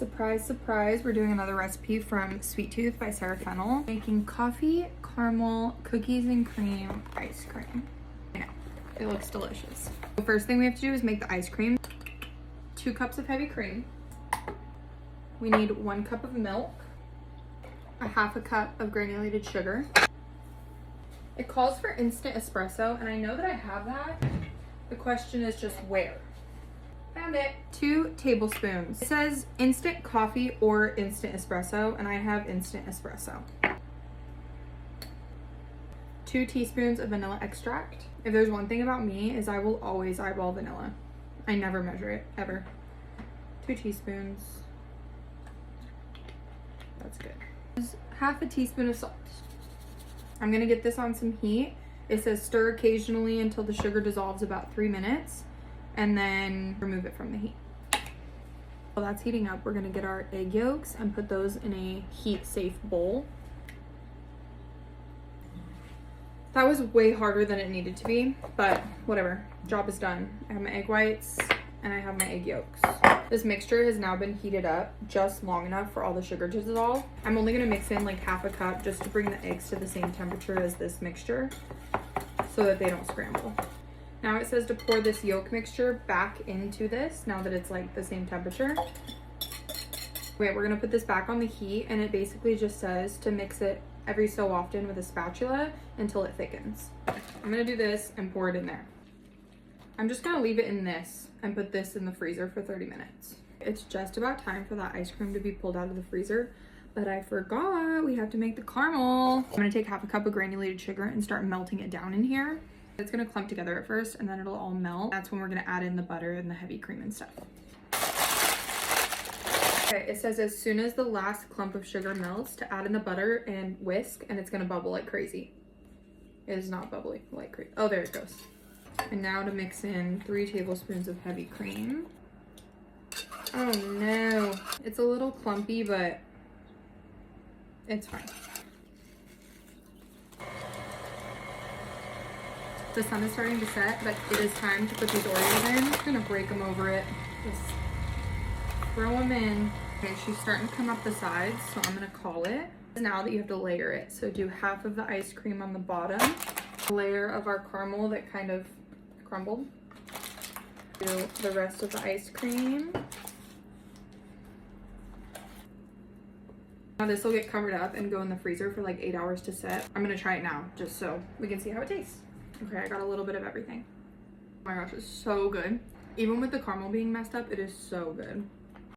Surprise, surprise, we're doing another recipe from Sweet Tooth by Sarah Fennel. Making coffee, caramel, cookies and cream, ice cream. I know, it looks delicious. The first thing we have to do is make the ice cream. 2 cups of heavy cream. We need 1 cup of milk, a 1/2 cup of granulated sugar. It calls for instant espresso, and I know that I have that. The question is just where. Found it. 2 tablespoons. It says instant coffee or instant espresso, and I have instant espresso. 2 teaspoons of vanilla extract. If there's one thing about me is I will always eyeball vanilla. I never measure it, ever. 2 teaspoons. That's good. There's 1/2 teaspoon of salt. I'm gonna get this on some heat. It says stir occasionally until the sugar dissolves about 3 minutes, and then remove it from the heat. While that's heating up, we're gonna get our egg yolks and put those in a heat-safe bowl. That was way harder than it needed to be, but whatever, job is done. I have my egg whites and I have my egg yolks. This mixture has now been heated up just long enough for all the sugar to dissolve. I'm only gonna mix in like 1/2 cup just to bring the eggs to the same temperature as this mixture so that they don't scramble. Now it says to pour this yolk mixture back into this now that it's like the same temperature. Wait, we're gonna put this back on the heat, and it basically just says to mix it every so often with a spatula until it thickens. I'm gonna do this and pour it in there. I'm just gonna leave it in this and put this in the freezer for 30 minutes. It's just about time for that ice cream to be pulled out of the freezer, but I forgot we have to make the caramel. I'm gonna take 1/2 cup of granulated sugar and start melting it down in here. It's gonna clump together at first and then it'll all melt. That's when we're gonna add in the butter and the heavy cream and stuff. Okay, it says as soon as the last clump of sugar melts to add in the butter and whisk, and it's gonna bubble like crazy. It is not bubbly like crazy. Oh, there it goes. And now to mix in 3 tablespoons of heavy cream. Oh no, it's a little clumpy, but it's fine. The sun is starting to set, but it is time to put these Oreos in. I'm gonna break them over it. Just throw them in. Okay, she's starting to come up the sides, so I'm gonna call it. Now that you have to layer it, so do 1/2 of the ice cream on the bottom, a layer of our caramel that kind of crumbled. Do the rest of the ice cream. Now this will get covered up and go in the freezer for like 8 hours to set. I'm gonna try it now just so we can see how it tastes. Okay, I got a little bit of everything. Oh my gosh, it's so good. Even with the caramel being messed up, it is so good.